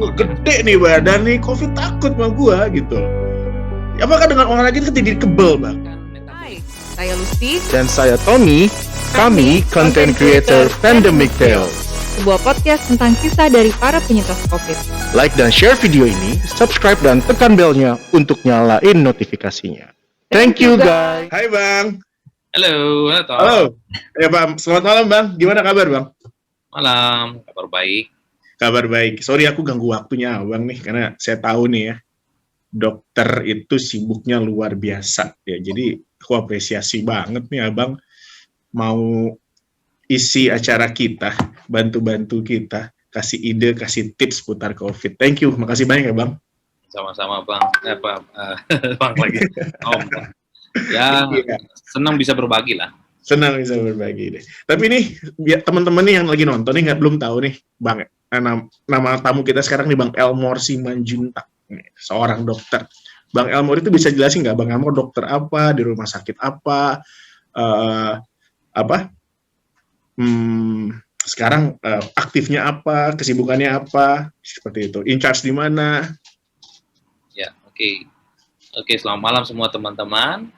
gue gede nih badan nih, COVID takut sama gue gitu. Apakah dengan olahraga itu jadi kebel, Bang? Hai, saya Lucy Dan saya Tommy, kami Content Creator Pandemic Tales. sebuah podcast tentang kisah dari para penyintas COVID. Like dan share video ini, subscribe dan tekan belnya untuk nyalain notifikasinya. Thank you guys. Hai Bang. Halo, Tom. Halo. Ya Bang, selamat malam Bang. Gimana kabar Bang? Malam, kabar baik. Kabar baik. Sorry aku ganggu waktunya Abang nih, karena saya tahu nih ya, dokter itu sibuknya luar biasa ya. Jadi aku apresiasi banget nih Abang mau isi acara kita, bantu-bantu kita, kasih ide, kasih tips putar COVID. Thank you, makasih banyak ya Bang. Sama-sama Bang. Bang lagi. Om. Ya, senang bisa berbagi lah. Senang bisa berbagi deh. Tapi nih, biar teman-teman nih yang lagi nonton nih belum tahu nih, Bang. Nama tamu kita sekarang nih Bang Elmore Simanjuntak, seorang dokter. Bang Elmore itu bisa jelasin nggak, Bang Elmore dokter apa, di rumah sakit apa, sekarang aktifnya apa, kesibukannya apa, seperti itu. In charge di mana? Ya, oke. Selamat malam semua teman-teman.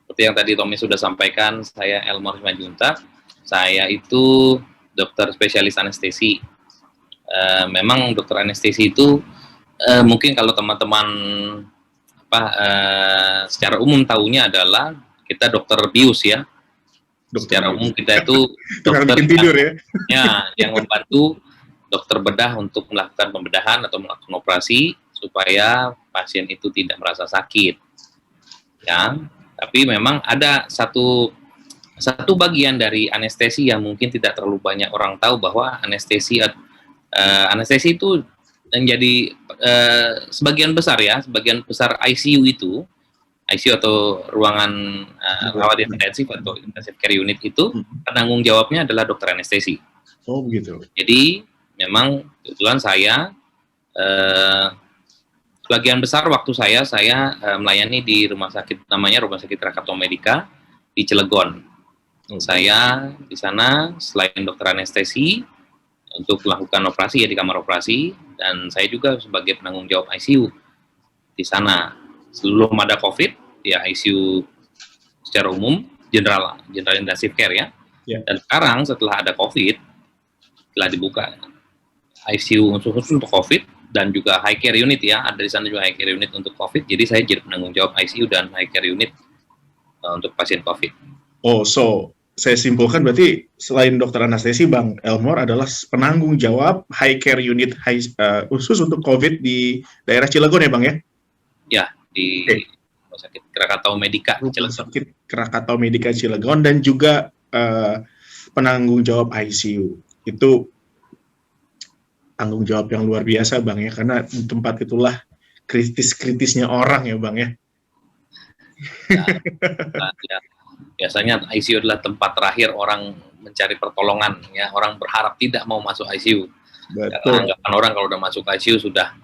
Seperti yang tadi Tommy sudah sampaikan, saya Elmore Simanjuntak. Saya itu dokter spesialis anestesi. Memang dokter anestesi itu mungkin kalau teman-teman secara umum tahunya adalah kita dokter bius ya. Secara umum kita itu dokter tidur yang membantu dokter bedah untuk melakukan pembedahan atau melakukan operasi supaya pasien itu tidak merasa sakit. Ya, tapi memang ada satu bagian dari anestesi yang mungkin tidak terlalu banyak orang tahu, bahwa anestesi itu menjadi sebagian besar ICU atau ruangan rawat intensif atau intensive care unit itu penanggung jawabnya adalah dokter anestesi. Oh begitu. Jadi memang kebetulan saya sebagian besar waktu saya melayani di rumah sakit, namanya Rumah Sakit Krakatau Medica di Cilegon. Saya di sana selain dokter anestesi untuk melakukan operasi ya di kamar operasi, dan saya juga sebagai penanggung jawab ICU di sana. Sebelum ada COVID, ya ICU secara umum, general intensive care ya. Dan sekarang setelah ada COVID, telah dibuka ICU khusus untuk COVID dan juga high care unit ya. Ada di sana juga high care unit untuk COVID. Jadi saya jadi penanggung jawab ICU dan high care unit untuk pasien COVID. Oh, so saya simpulkan berarti selain dokter anestesi, Bang Elmore adalah penanggung jawab high care unit khusus untuk COVID di daerah Cilegon ya Bang ya? Ya, di Rumah Sakit Krakatau Medica Cilegon. Rumah Sakit Krakatau Medica Cilegon, dan juga penanggung jawab ICU. Itu tanggung jawab yang luar biasa Bang ya, karena di tempat itulah kritis-kritisnya orang ya Bang ya. Ya. Biasanya ICU adalah tempat terakhir orang mencari pertolongan ya, orang berharap tidak mau masuk ICU. Betul. Karena anggapan orang kalau udah masuk ICU sudah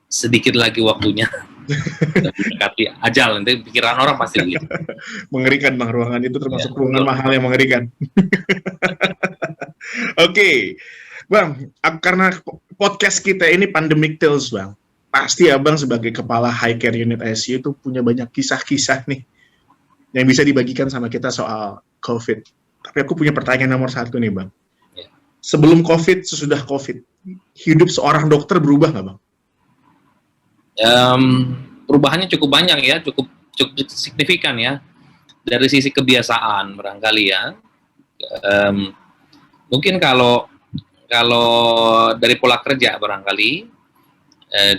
sedikit lagi waktunya mendekati ajal, nanti pikiran orang pasti begitu. Mengerikan Bang, ruangan itu termasuk ruangan mahal yang mengerikan. Oke. Bang, karena podcast kita ini Pandemic Tales Bang, pasti Abang sebagai kepala high care unit ICU itu punya banyak kisah-kisah nih yang bisa dibagikan sama kita soal COVID. Tapi aku punya pertanyaan nomor satu nih Bang. Sebelum COVID, sesudah COVID, hidup seorang dokter berubah nggak Bang? Perubahannya cukup banyak ya, cukup signifikan ya. Dari sisi kebiasaan barangkali ya. Mungkin kalau dari pola kerja barangkali,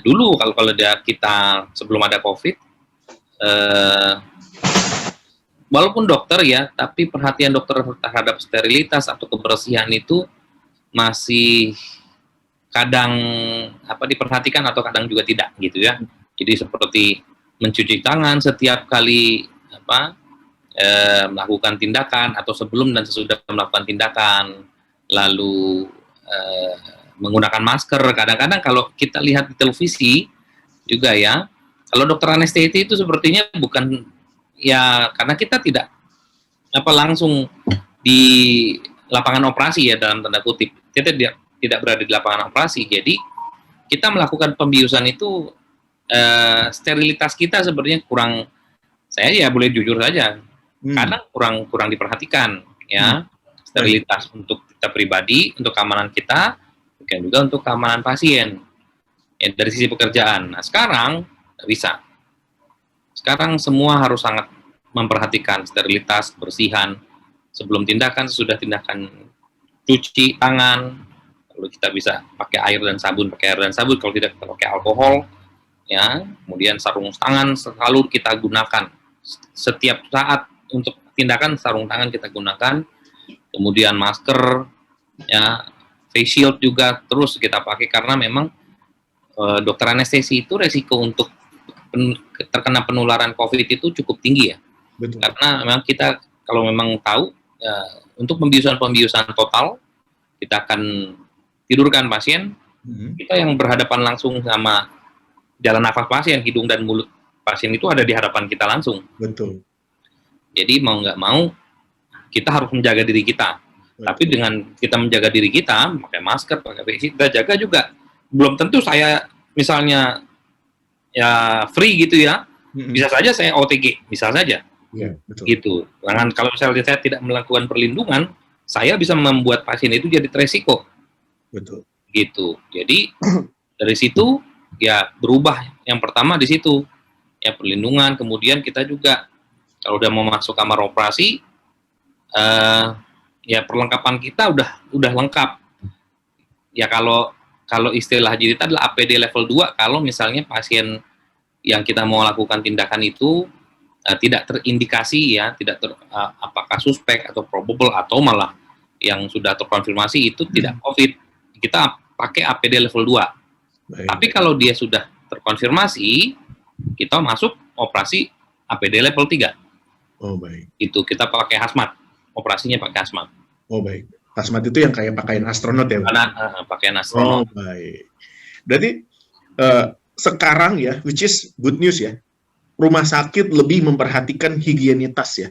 dulu kalau kita sebelum ada COVID, walaupun dokter ya, tapi perhatian dokter terhadap sterilitas atau kebersihan itu masih kadang diperhatikan atau kadang juga tidak gitu ya. Jadi seperti mencuci tangan setiap kali melakukan tindakan, atau sebelum dan sesudah melakukan tindakan, lalu menggunakan masker. Kadang-kadang kalau kita lihat di televisi juga ya, kalau dokter anestesi itu sepertinya bukan ya, karena kita tidak langsung di lapangan operasi ya dalam tanda kutip, kita tidak berada di lapangan operasi. Jadi kita melakukan pembiusan itu sterilitas kita sebenarnya kurang, saya ya boleh jujur saja, kadang kurang diperhatikan ya. Sterilitas untuk kita pribadi, untuk keamanan kita, dan juga untuk keamanan pasien ya, dari sisi pekerjaan. Nah sekarang nggak bisa. Sekarang semua harus sangat memperhatikan sterilitas, kebersihan sebelum tindakan, sesudah tindakan, cuci tangan. Lalu kita bisa pakai air dan sabun, kalau tidak kita pakai alkohol ya. Kemudian sarung tangan selalu kita gunakan setiap saat, untuk tindakan sarung tangan kita gunakan. Kemudian masker ya, face shield juga terus kita pakai, karena memang dokter anestesi itu resiko untuk terkena penularan COVID itu cukup tinggi ya. Betul. Karena memang kita kalau memang tahu untuk pembiusan total, kita akan tidurkan pasien, kita yang berhadapan langsung sama jalan nafas pasien, hidung dan mulut pasien itu ada di hadapan kita langsung. Betul. Jadi mau nggak mau kita harus menjaga diri kita. Betul. Tapi dengan kita menjaga diri kita, pakai masker, pakai face shield, kita jaga juga. Belum tentu saya misalnya ya free gitu ya, bisa saja saya OTG, bisa saja. Iya, betul. Gitu. Jangan, kalau misalnya saya tidak melakukan perlindungan, saya bisa membuat pasien itu jadi resiko. Betul. Gitu. Jadi dari situ ya berubah. Yang pertama di situ ya perlindungan. Kemudian kita juga kalau udah mau masuk kamar operasi, ya perlengkapan kita udah lengkap. Ya kalau istilah JIRITA adalah APD level 2 kalau misalnya pasien yang kita mau lakukan tindakan itu tidak terindikasi ya, apakah suspek atau probable atau malah yang sudah terkonfirmasi itu tidak COVID, kita pakai APD level 2. Baik. Tapi kalau dia sudah terkonfirmasi, kita masuk operasi APD level 3. Oh baik. Itu kita pakai hazmat, operasinya pakai hazmat. Oh baik. Hazmat itu yang kayak pakaian astronot ya, Bang? Karena pakai Oh astronot. baik. Berarti sekarang ya, which is good news ya, rumah sakit lebih memperhatikan higienitas ya.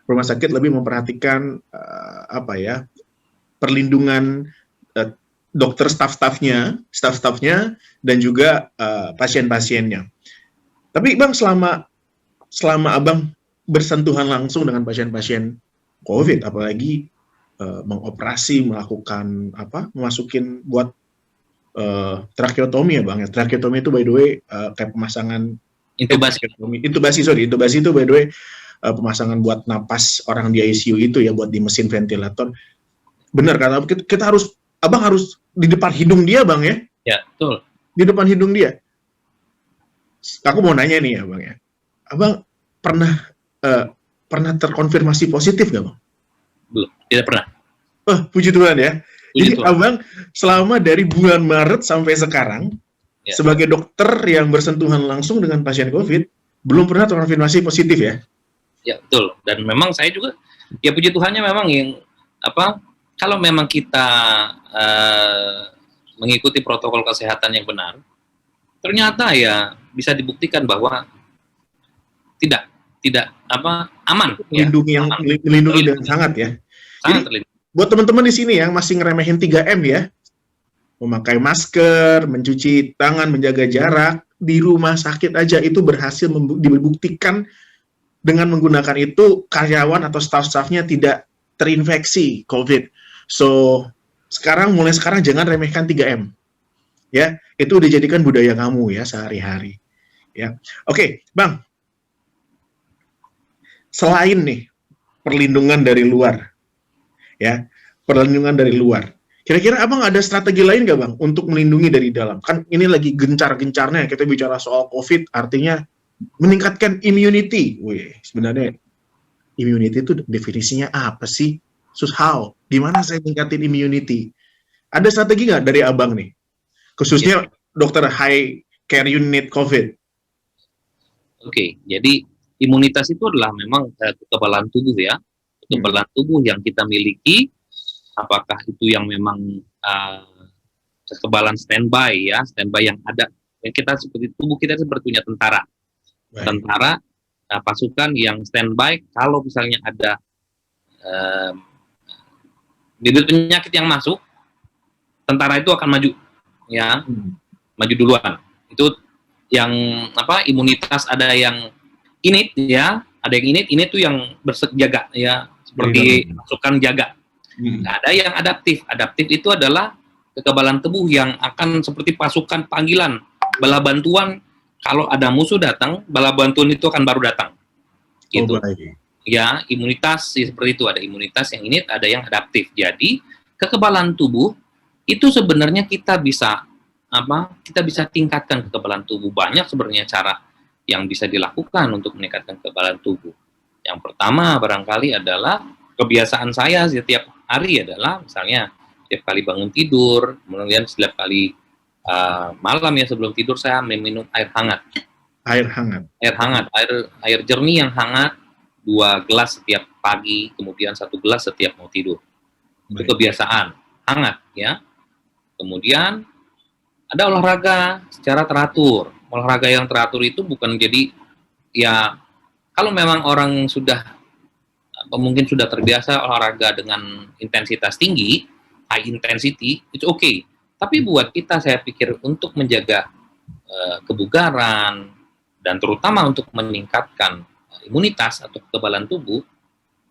Rumah sakit lebih memperhatikan perlindungan dokter, staff-staffnya, dan juga pasien-pasiennya. Tapi Bang, selama Abang bersentuhan langsung dengan pasien-pasien COVID, apalagi mengoperasi, melakukan memasukin buat tracheotomi ya Bang ya. Tracheotomi itu by the way kayak pemasangan intubasi itu by the way pemasangan buat napas orang di ICU itu ya, buat di mesin ventilator. Benar, karena kita Abang harus di depan hidung dia Bang ya. Ya, betul. Di depan hidung dia. Aku mau nanya nih ya Bang ya. Abang pernah terkonfirmasi positif nggak Bang? Belum, tidak pernah. Puji Tuhan ya. Jadi Tuhan. Abang selama dari bulan Maret sampai sekarang Ya. sebagai dokter yang bersentuhan langsung dengan pasien COVID belum pernah terkonfirmasi positif ya? Ya, betul. Dan memang saya juga, ya puji Tuhannya memang kalau memang kita mengikuti protokol kesehatan yang benar, ternyata ya bisa dibuktikan bahwa tidak aman. Melindungi dengan sangat ya. Sangat Jadi, buat teman-teman di sini yang masih ngeremehin 3M ya, memakai masker, mencuci tangan, menjaga jarak, di rumah sakit aja itu berhasil dibuktikan dengan menggunakan itu karyawan atau staff-staffnya tidak terinfeksi COVID. So, mulai sekarang jangan remehkan 3M. Ya, itu udah jadikan budaya kamu ya sehari-hari. Ya. Oke, Bang. Selain nih perlindungan dari luar. Ya, perlindungan dari luar. Kira-kira Abang ada strategi lain nggak Bang untuk melindungi dari dalam? Kan ini lagi gencar-gencarnya kita bicara soal COVID, artinya meningkatkan immunity. Wih, sebenarnya immunity itu definisinya apa sih? How? Gimana saya meningkatin immunity? Ada strategi nggak dari Abang nih? Khususnya dokter high care unit COVID. Oke, jadi imunitas itu adalah memang kekebalan tubuh ya. Kekebalan tubuh yang kita miliki, apakah itu yang memang kekebalan standby ya, standby yang ada, yang kita seperti tubuh kita seperti punya tentara. Baik. Tentara pasukan yang standby kalau misalnya ada bibit penyakit yang masuk, tentara itu akan maju, ya, maju duluan. Itu yang imunitas ada yang innate, ya, ada yang innate tuh yang berjaga, ya, seperti pasukan jaga. Ada yang adaptif. Adaptif itu adalah kekebalan tubuh yang akan seperti pasukan panggilan, bala bantuan. Kalau ada musuh datang, bala bantuan itu akan baru datang. Gitu. Ya, imunitas seperti itu, ada imunitas yang innate, ada yang adaptif. Jadi, kekebalan tubuh itu sebenarnya kita bisa tingkatkan kekebalan tubuh. Banyak sebenarnya cara yang bisa dilakukan untuk meningkatkan kekebalan tubuh. Yang pertama barangkali adalah kebiasaan saya setiap hari adalah misalnya setiap kali bangun tidur, kemudian setiap kali malam ya sebelum tidur saya meminum air hangat. Air jernih yang hangat, 2 gelas setiap pagi, kemudian 1 gelas setiap mau tidur. Itu kebiasaan hangat, ya. Kemudian ada olahraga secara teratur. Olahraga yang teratur itu bukan jadi, ya, kalau memang orang sudah mungkin sudah terbiasa olahraga dengan intensitas tinggi, high intensity, itu oke. Tapi buat kita, saya pikir untuk menjaga kebugaran dan terutama untuk meningkatkan imunitas atau kekebalan tubuh,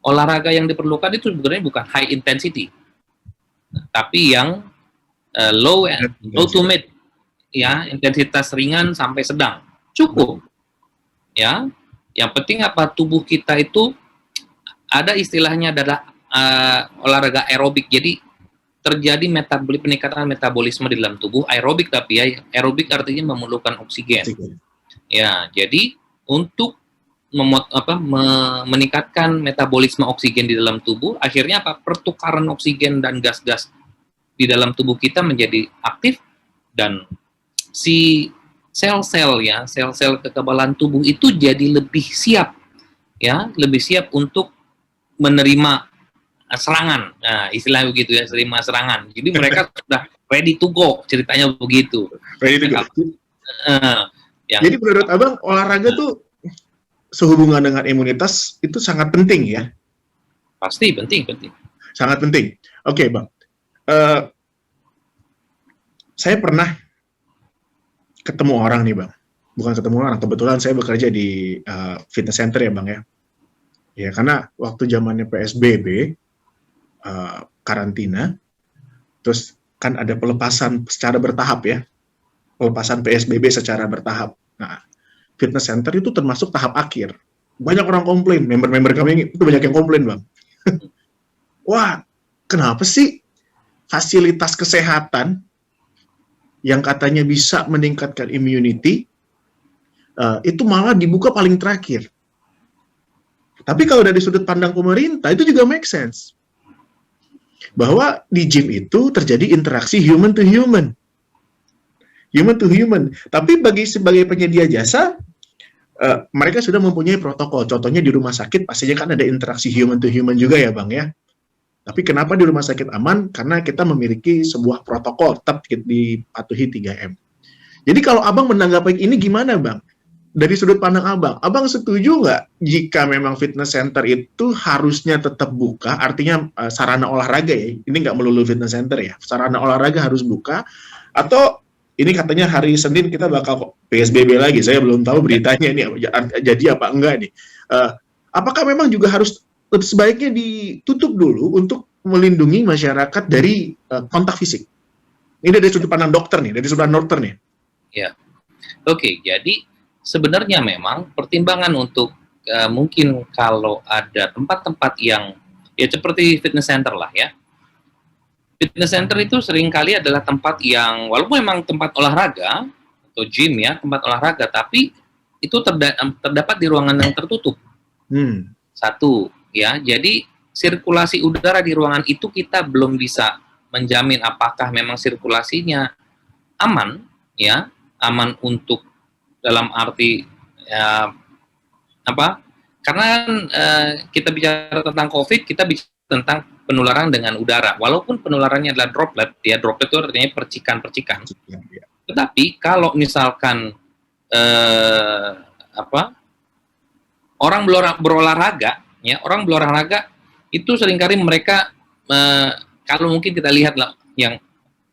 olahraga yang diperlukan itu sebenarnya bukan high intensity, tapi yang low to mid, ya, intensitas ringan sampai sedang, cukup, ya. Yang penting tubuh kita itu ada istilahnya adalah olahraga aerobik. Jadi terjadi peningkatan metabolisme di dalam tubuh, aerobik, tapi ya aerobik artinya memerlukan oksigen. Ya, jadi untuk meningkatkan metabolisme oksigen di dalam tubuh, akhirnya pertukaran oksigen dan gas-gas di dalam tubuh kita menjadi aktif, dan si sel-sel kekebalan tubuh itu jadi lebih siap, ya, lebih siap untuk menerima serangan. Nah, istilahnya begitu ya, terima serangan. Jadi mereka sudah ready to go, ceritanya begitu. Ready to go. Jadi menurut Abang, olahraga tuh sehubungan dengan imunitas itu sangat penting, ya? Pasti penting. Sangat penting. Oke, Bang. Saya pernah ketemu orang nih, Bang. Bukan ketemu orang, kebetulan saya bekerja di fitness center ya, Bang, ya. Ya, karena waktu zamannya PSBB, karantina, terus kan ada pelepasan secara bertahap, ya. Pelepasan PSBB secara bertahap. Nah, fitness center itu termasuk tahap akhir. Banyak orang komplain, member-member kami itu banyak yang komplain, Bang. Wah, kenapa sih fasilitas kesehatan yang katanya bisa meningkatkan immunity, itu malah dibuka paling terakhir? Tapi kalau dari sudut pandang pemerintah, itu juga make sense. Bahwa di gym itu terjadi interaksi human to human. Human to human. Tapi sebagai penyedia jasa, mereka sudah mempunyai protokol. Contohnya di rumah sakit, pastinya kan ada interaksi human to human juga ya, Bang, ya. Tapi kenapa di rumah sakit aman? Karena kita memiliki sebuah protokol, tetap dipatuhi 3M. Jadi kalau Abang menanggapi ini gimana, Bang? Dari sudut pandang Abang setuju nggak jika memang fitness center itu harusnya tetap buka, artinya sarana olahraga ya, ini nggak melulu fitness center ya, sarana olahraga harus buka, atau ini katanya hari Senin kita bakal PSBB lagi, saya belum tahu beritanya ini jadi apa enggak nih. Apakah memang juga harus sebaiknya ditutup dulu untuk melindungi masyarakat dari kontak fisik? Ini dari sudut pandang dokter nih, dari sudut pandang dokter nih. Ya, oke. Jadi sebenarnya memang pertimbangan untuk mungkin kalau ada tempat-tempat yang ya seperti fitness center lah ya. Fitness center itu seringkali adalah tempat yang walaupun memang tempat olahraga atau gym ya, tempat olahraga, tapi itu terdapat di ruangan yang tertutup. Satu, ya. Jadi sirkulasi udara di ruangan itu kita belum bisa menjamin apakah memang sirkulasinya aman, ya, aman untuk dalam arti ya, apa? Karena kita bicara tentang COVID, kita bicara tentang penularan dengan udara. Walaupun penularannya adalah droplet, ya, droplet itu artinya percikan-percikan. Tetapi kalau misalkan orang berolahraga, ya, orang berolahraga itu seringkali mereka kalau mungkin kita lihat lah yang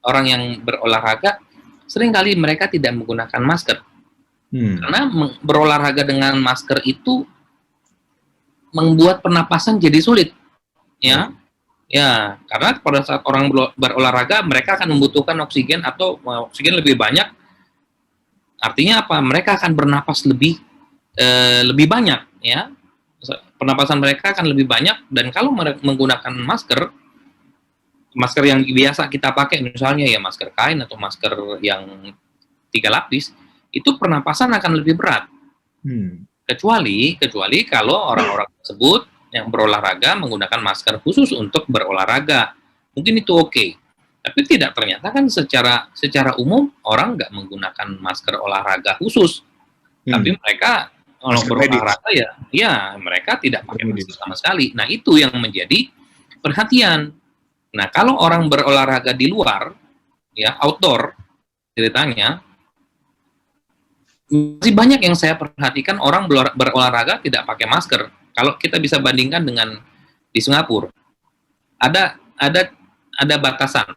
orang yang berolahraga seringkali mereka tidak menggunakan masker. Karena berolahraga dengan masker itu membuat pernapasan jadi sulit, ya. Ya, karena pada saat orang berolahraga mereka akan membutuhkan oksigen atau oksigen lebih banyak. Artinya apa? Mereka akan bernapas lebih banyak, ya. Pernapasan mereka akan lebih banyak, dan kalau menggunakan masker yang biasa kita pakai, misalnya ya masker kain atau masker yang 3 lapis, itu pernapasan akan lebih berat. Kecuali kalau orang-orang tersebut yang berolahraga menggunakan masker khusus untuk berolahraga, mungkin itu oke. Tapi tidak, ternyata kan secara umum orang nggak menggunakan masker olahraga khusus. Tapi mereka kalau berolahraga ya mereka tidak pakai masker sama sekali. Nah, itu yang menjadi perhatian. Nah, kalau orang berolahraga di luar, ya outdoor ceritanya, masih banyak yang saya perhatikan orang berolahraga tidak pakai masker. Kalau kita bisa bandingkan dengan di Singapura, ada batasan.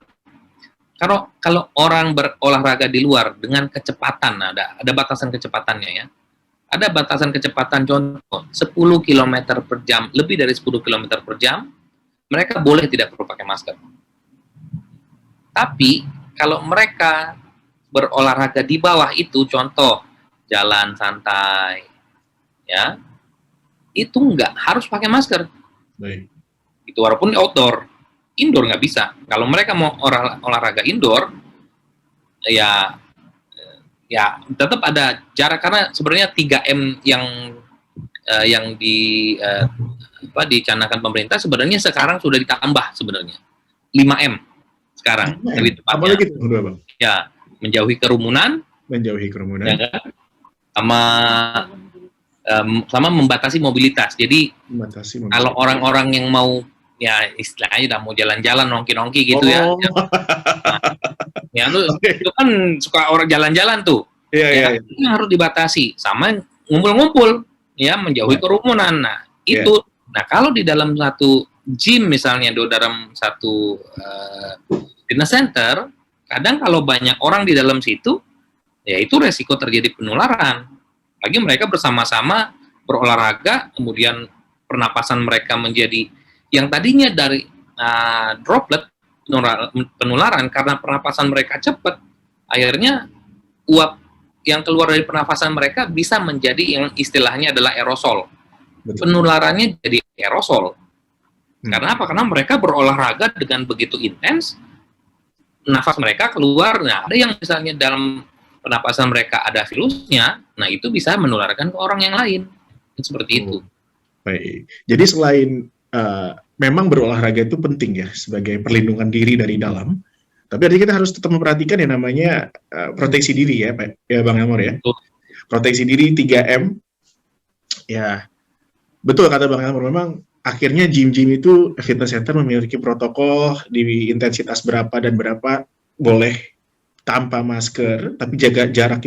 Kalau orang berolahraga di luar dengan kecepatan, ada batasan kecepatannya, ya. Ada batasan kecepatan, contoh 10 km per jam, lebih dari 10 km per jam, mereka boleh tidak perlu pakai masker. Tapi kalau mereka berolahraga di bawah itu, contoh jalan santai, ya, itu nggak harus pakai masker. Baik. Itu walaupun outdoor, indoor nggak bisa. Kalau mereka mau olahraga indoor, ya tetap ada jarak, karena sebenarnya 3M yang dicanangkan pemerintah sebenarnya sekarang sudah ditambah sebenarnya 5M sekarang lebih tepatnya. Apa lagi tuh, Bang? Ya, menjauhi kerumunan, ya kan? Sama membatasi mobilitas. Jadi kalau orang-orang yang mau, ya istilahnya udah mau jalan-jalan nongki-nongki gitu, ya. Ya itu kan suka orang jalan-jalan tuh. Iya. Itu harus dibatasi, sama ngumpul-ngumpul, ya, menjauhi kerumunan. Nah, itu. Nah, kalau di dalam satu gym misalnya, di dalam satu fitness center, kadang kalau banyak orang di dalam situ, ya itu resiko terjadi penularan. Lagi mereka bersama-sama berolahraga, kemudian pernapasan mereka menjadi yang tadinya dari droplet penularan, karena pernapasan mereka cepat, akhirnya uap yang keluar dari pernapasan mereka bisa menjadi yang istilahnya adalah aerosol. Betul. Penularannya jadi aerosol. Karena apa? Karena mereka berolahraga dengan begitu intens, nafas mereka keluar. Nah, ada yang misalnya dalam pernapasan mereka ada virusnya, nah itu bisa menularkan ke orang yang lain. Seperti itu. Baik. Jadi selain memang berolahraga itu penting, ya, sebagai perlindungan diri dari dalam, tapi artinya kita harus tetap memperhatikan yang namanya proteksi diri, ya, Pak, ya, Bang Elmore, ya. Proteksi diri 3M. Ya, betul kata Bang Elmore, memang akhirnya gym-gym itu, fitness center memiliki protokol di intensitas berapa dan berapa boleh tanpa masker, tapi jaga jarak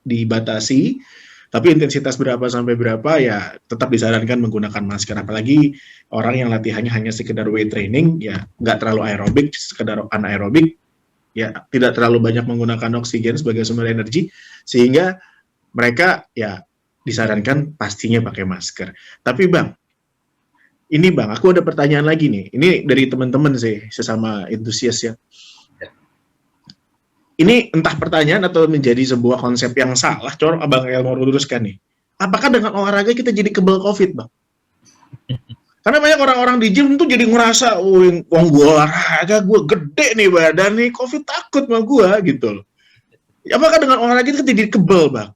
dibatasi, tapi intensitas berapa sampai berapa ya tetap disarankan menggunakan masker. Apalagi orang yang latihannya hanya sekedar weight training, ya nggak terlalu aerobik, sekedar anaerobik, ya tidak terlalu banyak menggunakan oksigen sebagai sumber energi, sehingga mereka ya disarankan pastinya pakai masker. Tapi Bang, ini Bang, aku ada pertanyaan lagi nih. Ini dari teman-teman sih, sesama entusias, ya. Ini entah pertanyaan atau menjadi sebuah konsep yang salah, coba Abang Elmore luruskan nih. Apakah dengan olahraga kita jadi kebal COVID, Bang? Karena banyak orang-orang di gym tuh jadi ngerasa, wong gue olahraga, gue gede nih badan nih, COVID takut sama gue, gitu loh. Apakah dengan olahraga kita jadi kebal, Bang?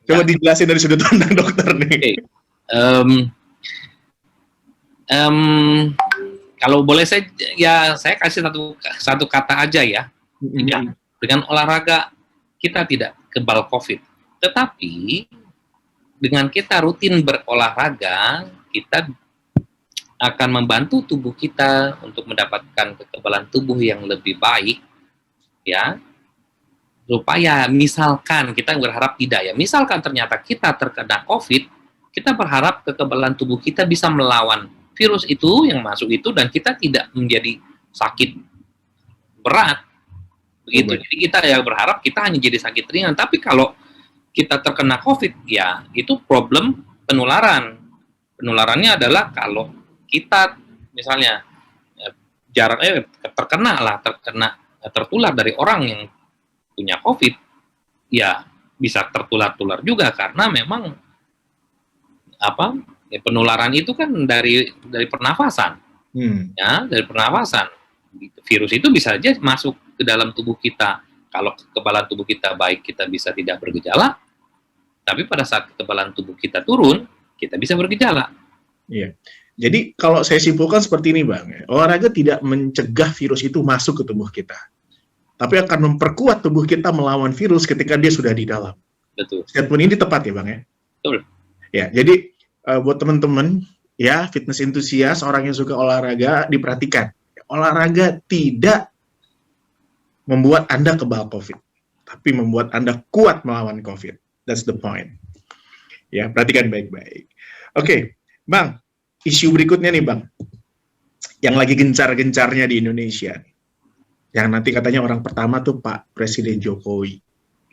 Coba dijelasin dari sudut pandang dokter nih. Kalau boleh saya kasih satu kata aja, ya. Ya, dengan olahraga kita tidak kebal COVID, tetapi dengan kita rutin berolahraga, kita akan membantu tubuh kita untuk mendapatkan kekebalan tubuh yang lebih baik, ya, supaya misalkan kita berharap tidak, ya, misalkan ternyata kita terkena COVID, kita berharap kekebalan tubuh kita bisa melawan virus itu yang masuk itu, dan kita tidak menjadi sakit berat. Begitu. Baik. Jadi kita ya berharap kita hanya jadi sakit ringan. Tapi kalau kita terkena COVID, ya itu problem penularan. Penularannya adalah kalau kita misalnya jaraknya tertular dari orang yang punya COVID, ya bisa tertular juga karena memang penularan itu kan dari pernafasan, ya dari pernafasan. Virus itu bisa aja masuk ke dalam tubuh kita. Kalau kekebalan tubuh kita baik, kita bisa tidak bergejala. Tapi pada saat kekebalan tubuh kita turun, kita bisa bergejala. Iya. Jadi kalau saya simpulkan seperti ini, Bang, olahraga tidak mencegah virus itu masuk ke tubuh kita, tapi akan memperkuat tubuh kita melawan virus ketika dia sudah di dalam. Betul. Statement ini tepat ya, Bang ya? Betul. Ya, jadi buat teman-teman ya, fitness enthusiast, orang yang suka olahraga, diperhatikan. Olahraga tidak membuat Anda kebal COVID, tapi membuat Anda kuat melawan COVID. That's the point. Ya, perhatikan baik-baik. Oke, Bang, isu berikutnya nih, Bang, yang lagi gencar-gencarnya di Indonesia, yang nanti katanya orang pertama tuh Pak Presiden Jokowi,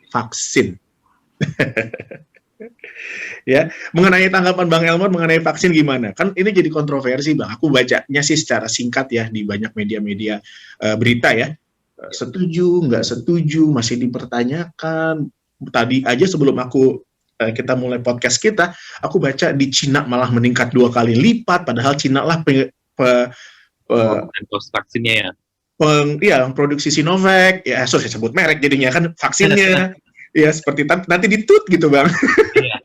vaksin. Ya, mengenai tanggapan Bang Elmore mengenai vaksin gimana? Kan ini jadi kontroversi, Bang. Aku bacanya sih secara singkat ya di banyak media-media berita ya. Setuju, nggak setuju, masih dipertanyakan. Tadi aja sebelum kita mulai podcast kita, aku baca di Cina malah meningkat 2 kali lipat, padahal Cina lah vaksinnya ya. Produksi Sinovac, ya sorry saya sebut merek jadinya kan vaksinnya, ya seperti nanti ditut gitu, Bang. Iya.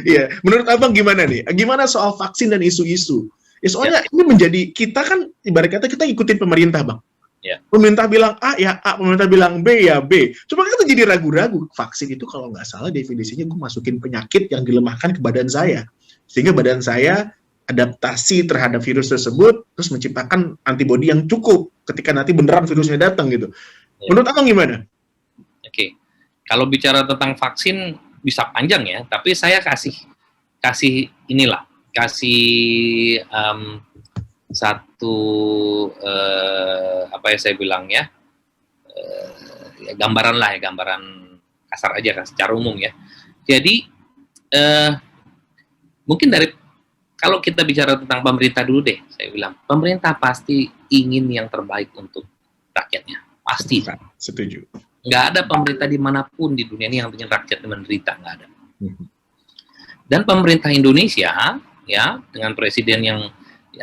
Iya, menurut Abang gimana nih? Gimana soal vaksin dan isu-isu? Ya soalnya ini menjadi, kita kan ibarat kata kita ikutin pemerintah, Bang. Ya. Pemerintah bilang A ya A, pemerintah bilang B ya B. Cuma kita jadi ragu-ragu. Vaksin itu kalau nggak salah definisinya gue masukin penyakit yang dilemahkan ke badan saya, sehingga badan saya adaptasi terhadap virus tersebut, terus menciptakan antibodi yang cukup ketika nanti beneran virusnya datang gitu. Ya. Menurut Abang gimana? Oke, kalau bicara tentang vaksin bisa panjang ya, tapi saya kasih satu apa ya saya bilang ya, gambaran kasar aja kan, secara umum ya. Jadi mungkin kalau kita bicara tentang pemerintah dulu deh, saya bilang pemerintah pasti ingin yang terbaik untuk rakyatnya, pasti. Setuju. Nggak ada pemerintah dimanapun di dunia ini yang ingin rakyatnya menderita, nggak ada. Dan pemerintah Indonesia ya dengan presiden yang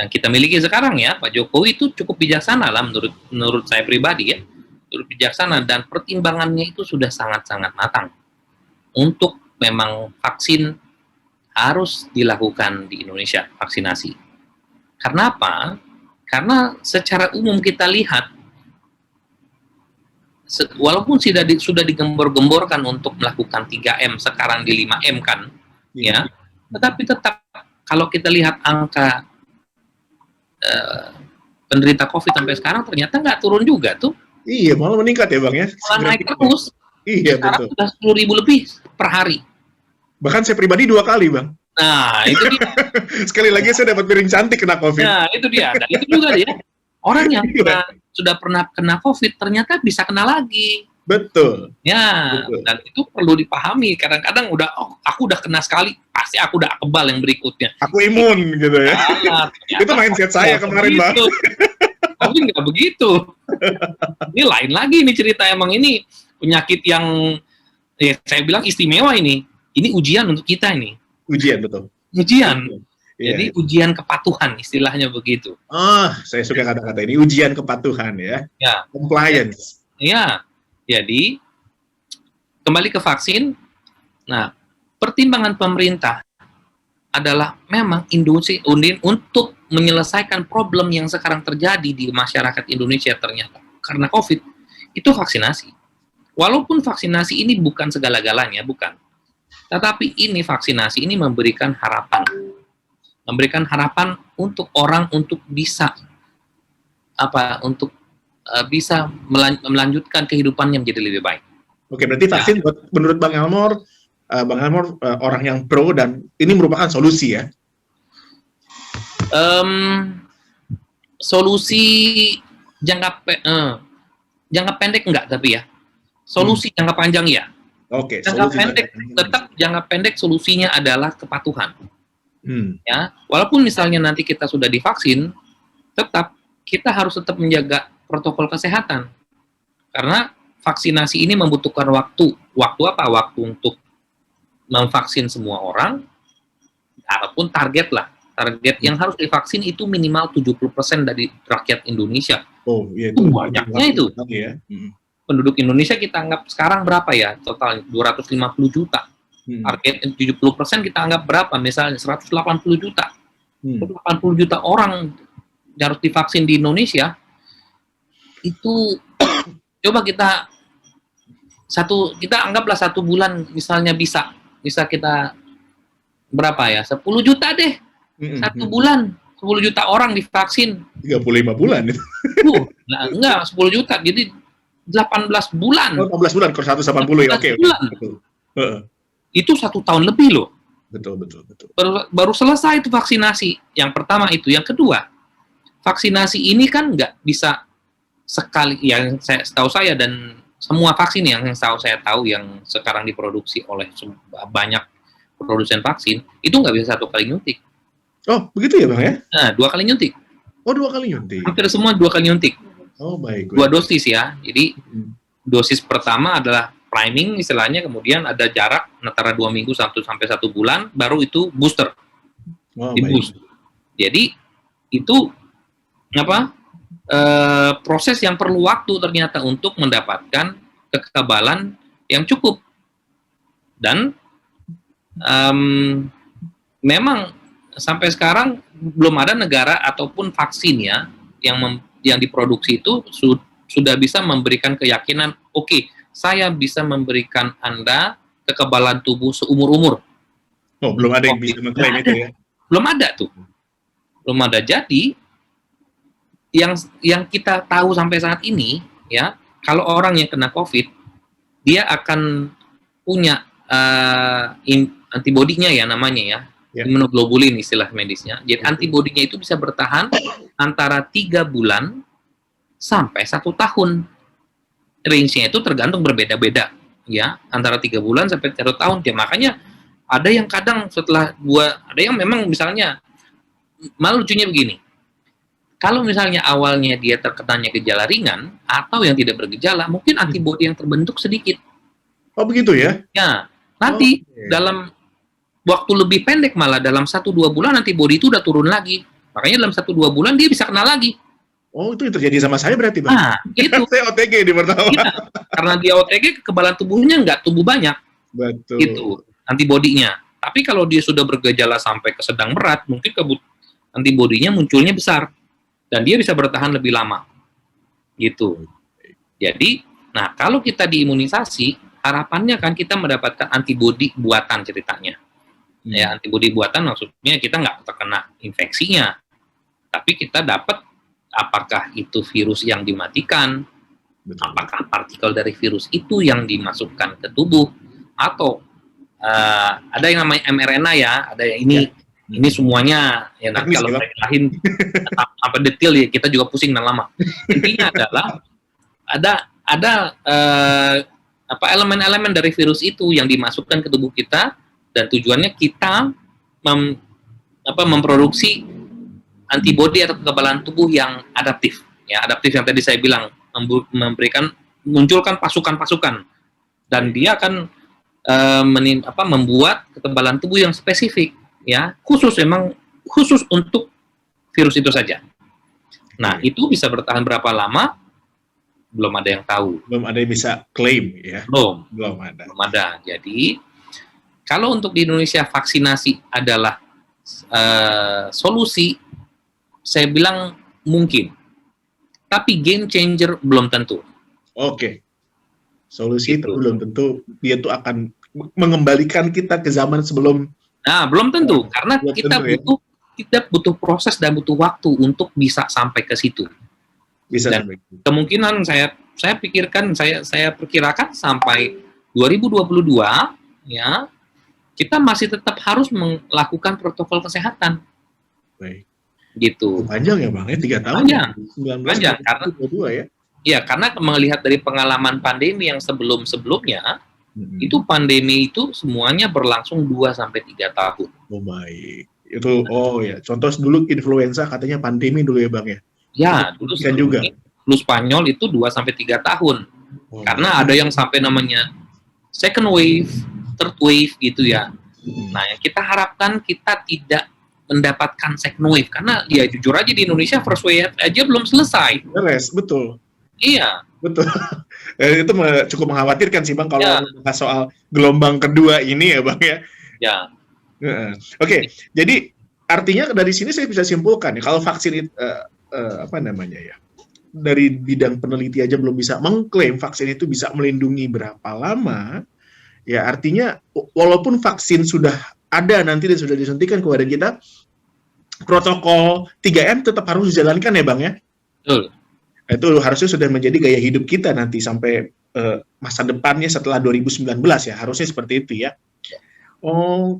kita miliki sekarang ya, Pak Jokowi itu cukup bijaksana lah menurut saya pribadi ya, cukup bijaksana dan pertimbangannya itu sudah sangat-sangat matang untuk memang vaksin harus dilakukan di Indonesia, vaksinasi. Karena apa? Karena secara umum kita lihat, walaupun sudah digembor-gemborkan untuk melakukan 3M, sekarang di 5M kan, ya, tetapi tetap kalau kita lihat angka penderita COVID sampai sekarang ternyata nggak turun juga tuh. Iya, malah meningkat ya, Bang ya. Malah naik terus. Iya, sekarang betul. sudah 10.000 lebih per hari. Bahkan saya pribadi 2 kali, Bang. Nah, itu dia. Sekali lagi saya dapat piring cantik kena COVID. Nah, itu dia. Dan itu juga dia. Orang yang sudah pernah kena COVID ternyata bisa kena lagi. Betul. Ya, betul. Dan itu perlu dipahami. Kadang-kadang aku udah kena sekali, pasti aku udah kebal yang berikutnya. Aku imun gitu ya. Nah, itu mindset saya kemarin, Bang. Tapi nggak begitu. Ini lain lagi nih cerita, emang ini penyakit yang ya saya bilang istimewa ini. Ini ujian untuk kita ini. Ujian, betul. Ujian. Betul. Jadi ujian kepatuhan, istilahnya begitu. Saya suka kata-kata ini, ujian kepatuhan ya. Ya. Compliance. Ya. Jadi kembali ke vaksin. Nah, pertimbangan pemerintah adalah memang Indonesia untuk menyelesaikan problem yang sekarang terjadi di masyarakat Indonesia ternyata karena COVID itu vaksinasi. Walaupun vaksinasi ini bukan segala-galanya, bukan. Tetapi ini vaksinasi ini memberikan harapan untuk orang untuk bisa bisa melanjutkan kehidupannya menjadi lebih baik. Oke, berarti vaksin menurut Bang Elmore orang yang pro dan ini merupakan solusi ya? Solusi jangka pendek enggak, tapi ya solusi jangka panjang ya. Oke, Jangka solusi pendek jangka panjang. tetap jangka pendek solusinya adalah kepatuhan. Hmm. Ya, walaupun misalnya nanti kita sudah divaksin, tetap kita harus tetap menjaga protokol kesehatan karena vaksinasi ini membutuhkan waktu. Waktu apa? Waktu untuk memvaksin semua orang, ataupun target lah. Target yang harus divaksin itu minimal 70% dari rakyat Indonesia. Oh, iya Itu banyaknya itu. Ya. Hmm. Penduduk Indonesia kita anggap sekarang berapa ya? Total 250 juta. Target 70% kita anggap berapa? Misalnya 180 juta. 180 juta orang yang harus divaksin di Indonesia. Itu coba kita anggaplah 1 bulan misalnya bisa kita berapa ya? 10 juta deh. 1 bulan 10 juta orang divaksin. 35 bulan itu. Nah, enggak, 10 juta. Jadi 18 bulan. Oh, 18 bulan kalau 180 ya. Oke. Betul. Itu 1 tahun lebih loh. Betul. Baru selesai itu vaksinasi. Yang pertama itu. Yang kedua, vaksinasi ini kan nggak bisa sekali, yang setahu saya dan semua vaksin yang saya tahu yang sekarang diproduksi oleh banyak produsen vaksin, itu nggak bisa 1 kali nyuntik. Oh, begitu ya Bang ya? Nah, 2 kali nyuntik. Oh, 2 kali nyuntik. Hampir semua 2 kali nyuntik. Oh, baik. 2 dosis ya. Jadi, dosis pertama adalah priming istilahnya, kemudian ada jarak antara 2 minggu sampai 1 bulan, baru itu booster. Oh, Di boost. Jadi, itu proses yang perlu waktu ternyata untuk mendapatkan kekebalan yang cukup. Dan memang sampai sekarang belum ada negara ataupun vaksin ya yang diproduksi itu sudah bisa memberikan keyakinan, oke, saya bisa memberikan Anda kekebalan tubuh seumur-umur. Oh, belum ada yang bisa mengklaim itu ya? Belum ada tuh. Belum ada. Jadi yang kita tahu sampai saat ini ya, kalau orang yang kena COVID, dia akan punya antibodinya ya namanya ya, immunoglobulin istilah medisnya. Jadi antibodinya itu bisa bertahan antara 3 bulan sampai 1 tahun. Range-nya itu tergantung berbeda-beda ya, antara 3 bulan sampai 1 tahun. Ya makanya ada yang kadang setelah ada yang memang misalnya, malah lucunya begini. Kalau misalnya awalnya dia terkenanya gejala ringan atau yang tidak bergejala, mungkin antibodi yang terbentuk sedikit. Oh, begitu ya? Ya, nanti dalam waktu lebih pendek malah dalam 1-2 bulan antibodi itu udah turun lagi. Makanya dalam 1-2 bulan dia bisa kena lagi. Oh, itu yang terjadi sama saya berarti, Bang? Nah, itu. Saya OTG di pertama. Ya, karena dia OTG, kekebalan tubuhnya nggak tumbuh banyak. Betul. Itu antibodinya. Tapi kalau dia sudah bergejala sampai ke sedang berat, mungkin antibodinya munculnya besar. Dan dia bisa bertahan lebih lama. Gitu. Jadi, nah kalau kita diimunisasi, harapannya kan kita mendapatkan antibodi buatan ceritanya. Ya, antibodi buatan maksudnya kita nggak terkena infeksinya. Tapi kita dapat apakah itu virus yang dimatikan, apakah partikel dari virus itu yang dimasukkan ke tubuh, atau ada yang namanya mRNA ya, ada yang ini semuanya ya, nah, kalau lain apa detail ya kita juga pusing dan lama. Intinya adalah ada elemen-elemen dari virus itu yang dimasukkan ke tubuh kita, dan tujuannya kita memproduksi antibodi atau kekebalan tubuh yang adaptif. Ya, adaptif yang tadi saya bilang, munculkan pasukan-pasukan, dan dia akan membuat kekebalan tubuh yang spesifik. Ya, khusus untuk virus itu saja. Nah, itu bisa bertahan berapa lama? Belum ada yang tahu. Belum ada yang bisa klaim ya. Belum ada. Jadi, kalau untuk di Indonesia vaksinasi adalah solusi, saya bilang mungkin. Tapi game changer belum tentu. Oke. Solusi itu belum tentu dia tuh akan mengembalikan kita ke zaman sebelum. Nah, belum tentu, karena kita butuh proses dan butuh waktu untuk bisa sampai ke situ. Dan kemungkinan saya pikirkan, saya perkirakan sampai 2022 ya, kita masih tetap harus melakukan protokol kesehatan. Baik. gitu. Panjang ya Bang, ya 3 tahun. Panjang. 19 Panjang, karena 22 ya. ya karena melihat dari pengalaman pandemi yang sebelum-sebelumnya, itu pandemi itu semuanya berlangsung 2 sampai 3 tahun. Oh baik. Itu ya. Contoh dulu influenza katanya pandemi dulu ya Bang ya. Ya, dulu Kan juga. flu Spanyol itu 2 sampai 3 tahun. Oh, Karena ada yang sampai namanya second wave, third wave gitu ya. Nah, yang kita harapkan kita tidak mendapatkan second wave karena ya jujur aja di Indonesia first wave aja belum selesai. beres, betul. Iya. Betul. Itu cukup mengkhawatirkan sih Bang kalau Ya. bahas soal gelombang kedua ini ya Bang ya. Ya. Oke, jadi artinya dari sini saya bisa simpulkan ya kalau vaksin apa namanya ya, dari bidang peneliti aja belum bisa mengklaim vaksin itu bisa melindungi berapa lama, ya artinya walaupun vaksin sudah ada nanti dan sudah disuntikan kepada kita, protokol 3M tetap harus dijalankan ya Bang ya. Betul. Itu harusnya sudah menjadi gaya hidup kita nanti sampai masa depannya setelah 2019 ya, harusnya seperti itu ya. Oh,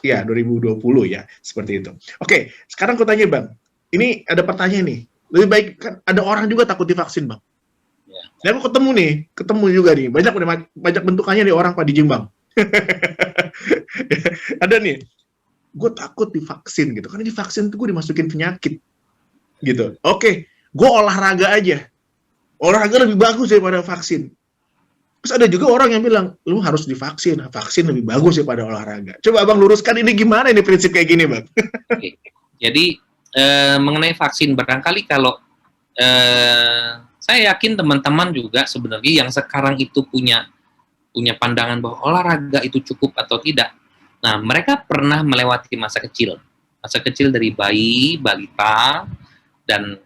ya 2020 ya, seperti itu. Oke, sekarang aku tanya Bang, ini ada pertanyaan nih, lebih baik kan ada orang juga takut divaksin Bang. Ya. Saya mau ketemu juga nih, banyak bentukannya nih orang Pak Dijing Bang. Ada nih, gue takut divaksin gitu, karena divaksin tuh gue dimasukin penyakit gitu. Oke, gue olahraga aja, olahraga lebih bagus daripada vaksin. Terus ada juga orang yang bilang, lu harus divaksin, vaksin lebih bagus daripada olahraga. Coba Abang luruskan ini gimana ini prinsip kayak gini Bang? Oke. Jadi mengenai vaksin barangkali kalau saya yakin teman-teman juga sebenarnya yang sekarang itu punya pandangan bahwa olahraga itu cukup atau tidak. Nah, mereka pernah melewati masa kecil dari bayi, balita, dan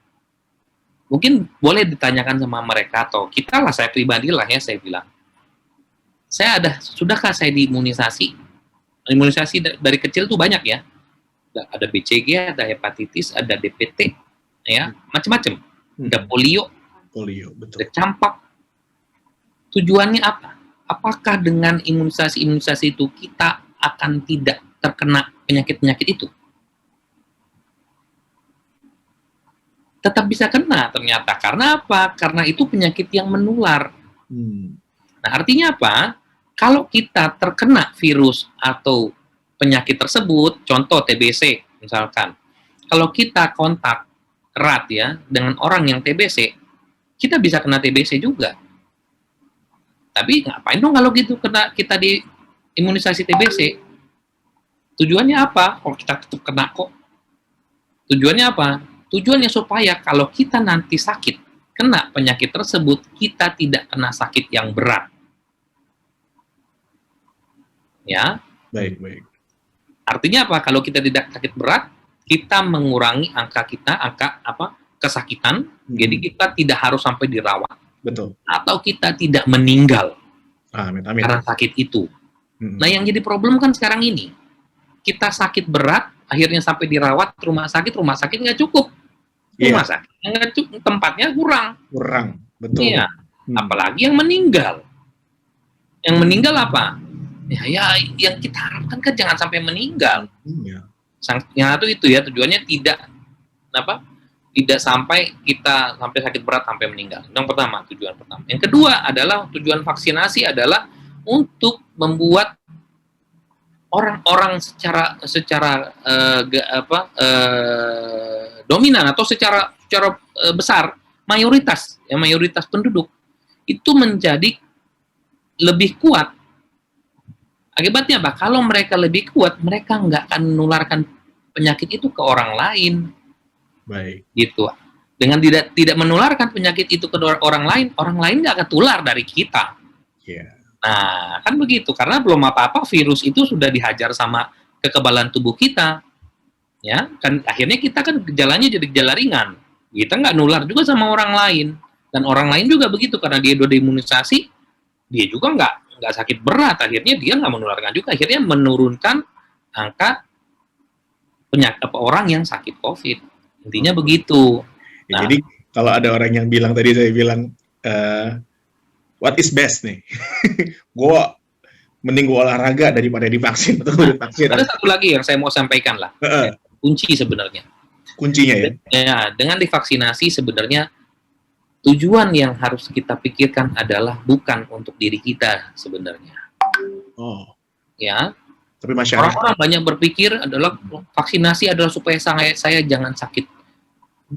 mungkin boleh ditanyakan sama mereka atau kita lah, saya pribadi lah ya, saya bilang, sudahkah saya diimunisasi? Imunisasi dari kecil tuh banyak ya, ada BCG, ada hepatitis, ada DPT, ya macam-macam, ada polio, Betul. ada campak. Tujuannya apa? Apakah dengan imunisasi itu kita akan tidak terkena penyakit-penyakit itu? Tetap bisa kena ternyata. Karena apa? Karena itu penyakit yang menular. Nah, artinya apa? Kalau kita terkena virus atau penyakit tersebut, contoh TBC misalkan, kalau kita kontak erat ya dengan orang yang TBC, kita bisa kena TBC juga. Tapi ngapain dong kalau gitu kita di imunisasi TBC? Tujuannya apa? Kalau kita tetap kena kok. Tujuannya apa? Tujuannya supaya kalau kita nanti sakit, kena penyakit tersebut, kita tidak kena sakit yang berat. Ya. Baik. Artinya apa? Kalau kita tidak sakit berat, kita mengurangi angka kesakitan, jadi kita tidak harus sampai dirawat. Betul. Atau kita tidak meninggal Amin. karena sakit itu. Nah, yang jadi problem kan sekarang ini, kita sakit berat, akhirnya sampai dirawat rumah sakit nggak cukup. Rumah sakit nggak cukup, tempatnya kurang, betul. Iya. Apalagi yang meninggal. Yang meninggal apa? Ya, yang kita harapkan kan jangan sampai meninggal. Sanksinya itu ya, tujuannya tidak sampai kita sampai sakit berat sampai meninggal. Yang pertama, tujuan pertama. Yang kedua adalah tujuan vaksinasi adalah untuk membuat orang-orang secara dominan atau secara besar mayoritas penduduk itu menjadi lebih kuat. Akibatnya apa? Kalau mereka lebih kuat, mereka nggak akan menularkan penyakit itu ke orang lain. Baik. Gitu. Dengan tidak menularkan penyakit itu ke orang lain nggak akan tular dari kita. Yeah. Nah, kan begitu. Karena belum apa-apa virus itu sudah dihajar sama kekebalan tubuh kita. Ya, kan akhirnya kita kan gejalanya jadi gejala ringan. Kita nggak nular juga sama orang lain. Dan orang lain juga begitu, karena dia udah diimunisasi, dia juga nggak sakit berat. Akhirnya dia nggak menularkan juga. Akhirnya menurunkan angka penyakit orang yang sakit COVID. Intinya begitu. Ya, jadi kalau ada orang yang bilang tadi, saya bilang what is best nih? Gue mending gue olahraga daripada divaksin atau divaksin. Ada satu lagi yang saya mau sampaikan lah, kunci sebenarnya. kuncinya ya. Ya, dengan divaksinasi sebenarnya tujuan yang harus kita pikirkan adalah bukan untuk diri kita sebenarnya. Oh, Ya, tapi masyarakat. orang-orang banyak berpikir adalah vaksinasi adalah supaya saya jangan sakit,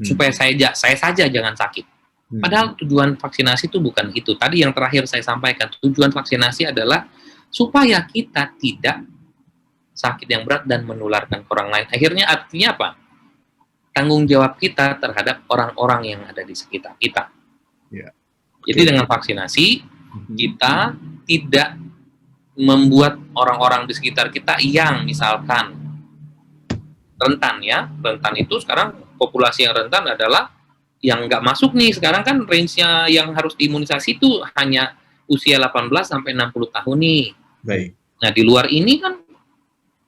supaya saya saja jangan sakit. Padahal tujuan vaksinasi itu bukan itu. Tadi yang terakhir saya sampaikan, tujuan vaksinasi adalah supaya kita tidak sakit yang berat dan menularkan ke orang lain. Akhirnya artinya apa? Tanggung jawab kita terhadap orang-orang yang ada di sekitar kita. Ya. Jadi dengan vaksinasi, kita tidak membuat orang-orang di sekitar kita yang misalkan rentan ya. Rentan itu sekarang populasi yang rentan adalah yang nggak masuk nih. Sekarang kan range-nya yang harus diimunisasi itu hanya usia 18 sampai 60 tahun nih. Baik. Nah, di luar ini kan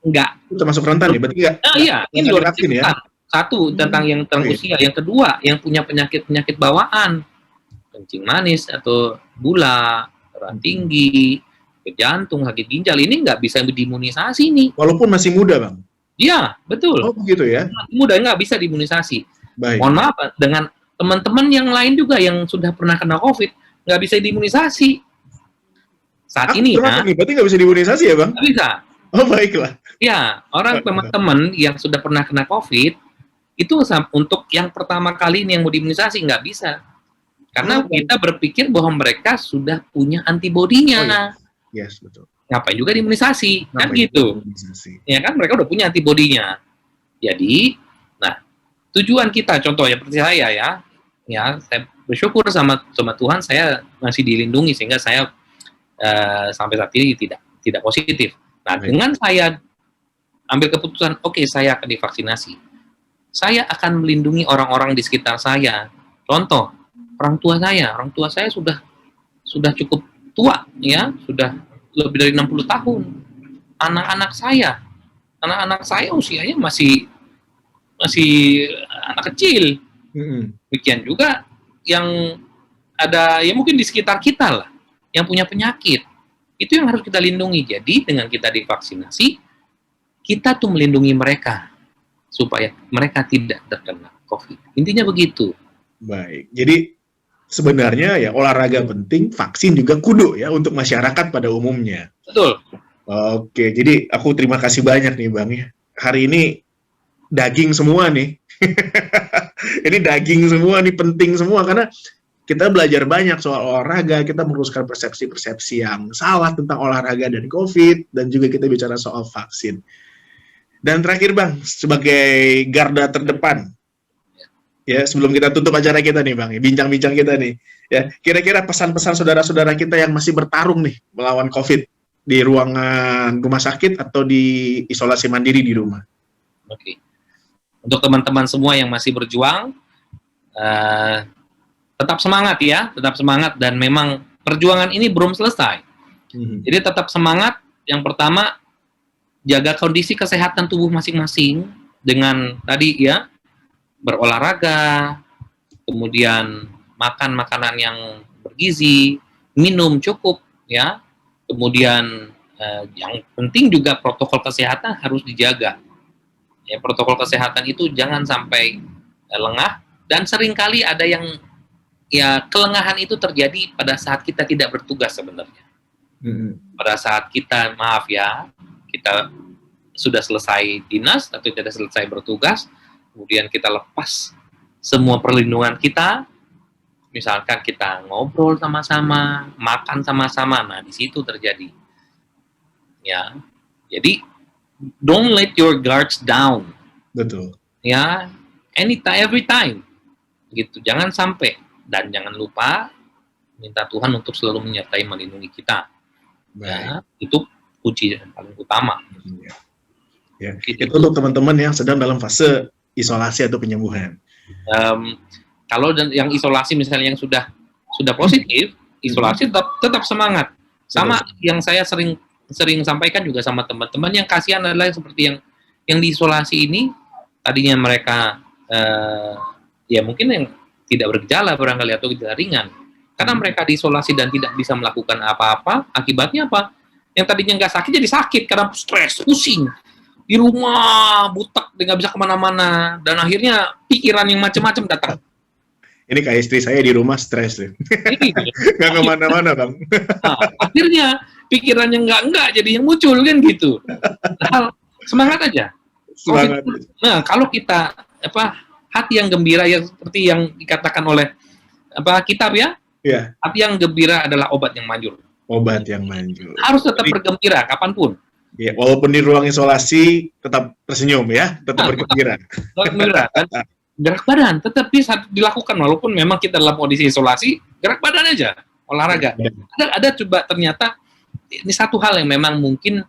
nggak. Itu termasuk rentan ya? Berarti nggak? Nah, iya, ini luar vaksin ya? Satu, tentang yang usia. Yang kedua, yang punya penyakit-penyakit bawaan. Kencing manis atau gula, darah tinggi, jantung, sakit ginjal. Ini nggak bisa diimunisasi nih. Walaupun masih muda, Bang? Iya, betul. Oh, begitu ya? Muda nggak bisa diimunisasi. Baik. Mohon maaf, dengan teman-teman yang lain juga yang sudah pernah kena COVID, nggak bisa diimunisasi. Saat ini ya, Berarti nggak bisa diimunisasi ya, Bang? nggak bisa. Oh, baiklah. Ya, orang teman-teman yang sudah pernah kena COVID, itu untuk yang pertama kali ini yang mau diimunisasi nggak bisa. Karena kita berpikir bahwa mereka sudah punya antibodinya. Oh, iya. Yes, betul. Ngapain juga diimunisasi? Kan Ngapain gitu. diimunisasi? Ya kan, mereka udah punya antibodinya. Jadi, nah, tujuan kita, contoh ya, seperti saya ya, saya bersyukur sama Tuhan, saya masih dilindungi, sehingga saya sampai saat ini tidak positif. Nah, dengan saya ambil keputusan, oke, saya akan divaksinasi. Saya akan melindungi orang-orang di sekitar saya. Contoh, orang tua saya sudah cukup tua, ya, sudah lebih dari 60 tahun. Anak-anak saya usianya masih anak kecil. Demikian juga yang ada, ya mungkin di sekitar kita lah, yang punya penyakit. Itu yang harus kita lindungi. Jadi dengan kita divaksinasi, kita tuh melindungi mereka supaya mereka tidak terkena COVID. Intinya begitu. Baik. Jadi sebenarnya ya olahraga penting, vaksin juga kudu ya untuk masyarakat pada umumnya. Betul. Oke, jadi aku terima kasih banyak nih Bang ya. Hari ini daging semua nih. Ini daging semua nih, penting semua karena kita belajar banyak soal olahraga, kita meluruskan persepsi-persepsi yang salah tentang olahraga dan COVID, dan juga kita bicara soal vaksin. Dan terakhir Bang, sebagai garda terdepan, ya sebelum kita tutup acara kita nih Bang, bincang-bincang kita nih, ya kira-kira pesan-pesan saudara-saudara kita yang masih bertarung nih melawan COVID di ruangan rumah sakit atau di isolasi mandiri di rumah. Oke. Untuk teman-teman semua yang masih berjuang, tetap semangat ya, tetap semangat, dan memang perjuangan ini belum selesai. Jadi tetap semangat. Yang pertama, jaga kondisi kesehatan tubuh masing-masing dengan tadi ya, berolahraga, kemudian makan makanan yang bergizi, minum cukup ya, kemudian yang penting juga protokol kesehatan harus dijaga. Ya, protokol kesehatan itu jangan sampai lengah, dan seringkali ada yang ya kelengahan itu terjadi pada saat kita tidak bertugas sebenarnya. Pada saat kita, maaf ya, kita sudah selesai dinas atau tidak selesai bertugas, kemudian kita lepas semua perlindungan kita, misalkan kita ngobrol sama-sama, makan sama-sama, nah di situ terjadi. Ya, jadi don't let your guards down. Betul. Ya, anytime, every time, gitu. Jangan sampai, dan jangan lupa minta Tuhan untuk selalu menyertai, melindungi kita. Ya, itu kunci yang paling utama. Ya, itu untuk teman-teman yang sedang dalam fase isolasi atau penyembuhan. Kalau yang isolasi misalnya yang sudah positif, isolasi tetap semangat. Sama yang saya sering sampaikan juga sama teman-teman, yang kasihan adalah seperti yang diisolasi ini, tadinya mereka ya mungkin yang tidak bergejala barangkali atau gejala ringan, karena mereka diisolasi dan tidak bisa melakukan apa-apa. Akibatnya apa? Yang tadinya nggak sakit jadi sakit karena stres, pusing. di rumah butek, nggak bisa kemana-mana, dan akhirnya pikiran yang macam-macam datang. Ini kayak istri saya di rumah stres deh. Nggak kemana-mana bang. Nah, akhirnya pikiran yang enggak jadi yang muncul kan gitu. Nah, semangat aja. Semangat. Nah, kalau kita hati yang gembira, yang seperti yang dikatakan oleh kitab ya, Iya. hati yang gembira adalah obat yang manjur. Obat yang manjur. Harus tetap bergembira kapanpun. Ya, walaupun di ruang isolasi tetap tersenyum ya, tetap bergembira. Gembira kan. Gerak badan tetap bisa dilakukan walaupun memang kita dalam kondisi isolasi, gerak badan aja, olahraga. Ada coba ternyata ini satu hal yang memang mungkin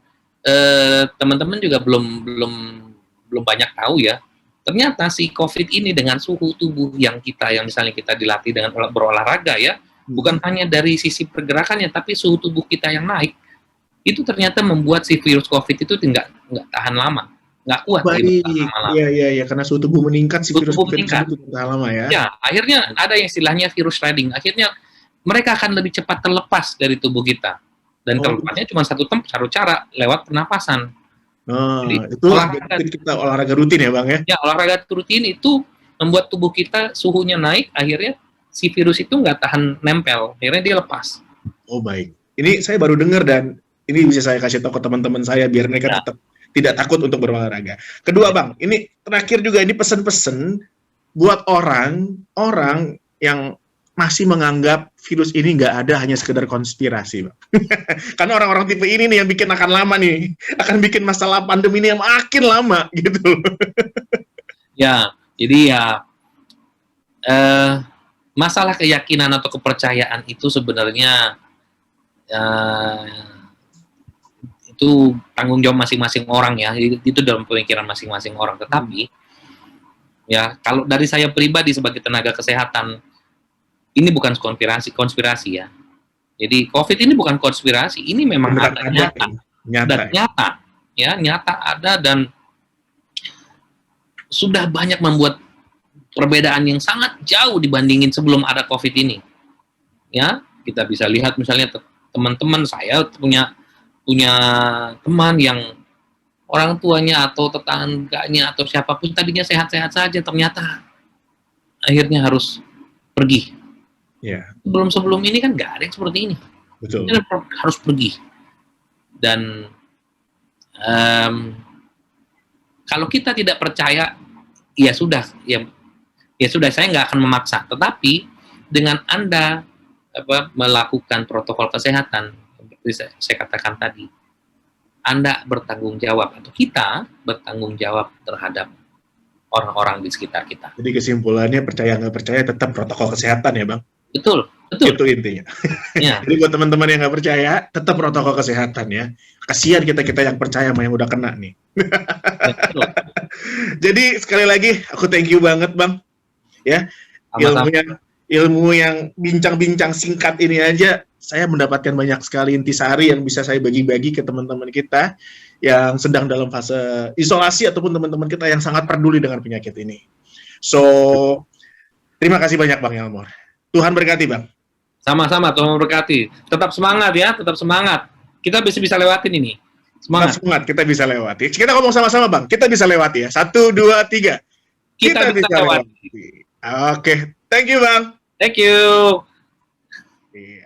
teman-teman juga belum banyak tahu ya. Ternyata si COVID ini dengan suhu tubuh yang misalnya kita dilatih dengan berolahraga ya, bukan hanya dari sisi pergerakannya, tapi suhu tubuh kita yang naik, itu ternyata membuat si virus COVID itu nggak tahan lama, nggak kuat. Baik, iya, karena suhu tubuh meningkat, si virus COVID meningkat. itu tahan lama ya. Ya, akhirnya ada yang istilahnya virus shedding. Akhirnya mereka akan lebih cepat terlepas dari tubuh kita. Dan terlepasnya cuma satu cara, lewat pernapasan. Jadi, itu kita olahraga rutin ya bang ya? Ya, olahraga rutin itu membuat tubuh kita suhunya naik, akhirnya si virus itu nggak tahan nempel, akhirnya dia lepas. Oh baik, ini saya baru dengar dan ini bisa saya kasih tahu ke teman-teman saya biar mereka tetap tidak takut untuk berolahraga. Kedua bang, ini terakhir juga ini pesan-pesan buat orang yang masih menganggap virus ini nggak ada, hanya sekedar konspirasi bang. Karena orang-orang tipe ini nih yang bikin akan lama nih, akan bikin masalah pandemi ini yang makin lama gitu. Ya, jadi ya masalah keyakinan atau kepercayaan itu sebenarnya itu tanggung jawab masing-masing orang ya, itu dalam pemikiran masing-masing orang. Tetapi ya kalau dari saya pribadi sebagai tenaga kesehatan, ini bukan konspirasi ya. Jadi COVID ini bukan konspirasi, ini memang nyata ada, dan sudah banyak membuat perbedaan yang sangat jauh dibandingin sebelum ada COVID ini. Ya, kita bisa lihat misalnya teman-teman saya punya teman yang orang tuanya atau tetangganya atau siapapun tadinya sehat-sehat saja, ternyata akhirnya harus pergi. Yeah. Sebelum ini kan nggak ada yang seperti ini. Betul. Harus pergi. Dan kalau kita tidak percaya, ya sudah, saya nggak akan memaksa. Tetapi dengan Anda melakukan protokol kesehatan, seperti saya katakan tadi, Anda bertanggung jawab, atau kita bertanggung jawab terhadap orang-orang di sekitar kita. Jadi kesimpulannya, percaya nggak percaya tetap protokol kesehatan ya bang? Betul. Itu intinya. Ya. Jadi buat teman-teman yang nggak percaya, tetap protokol kesehatan ya. Kasihan kita yang percaya sama yang udah kena nih. Betul. Jadi sekali lagi aku thank you banget bang. Ya, ilmu yang bincang-bincang singkat ini aja, saya mendapatkan banyak sekali intisari yang bisa saya bagi-bagi ke teman-teman kita yang sedang dalam fase isolasi ataupun teman-teman kita yang sangat peduli dengan penyakit ini. So, terima kasih banyak Bang Yalmor. Tuhan berkati Bang. Sama-sama, Tuhan berkati. Tetap semangat ya, tetap semangat. Kita bisa lewatin ini. Semangat, kita bisa lewati. Kita ngomong sama-sama Bang, kita bisa lewati ya. 1, 2, 3. Kita bisa lewati. Oke, thank you Bang. Thank you. Iya.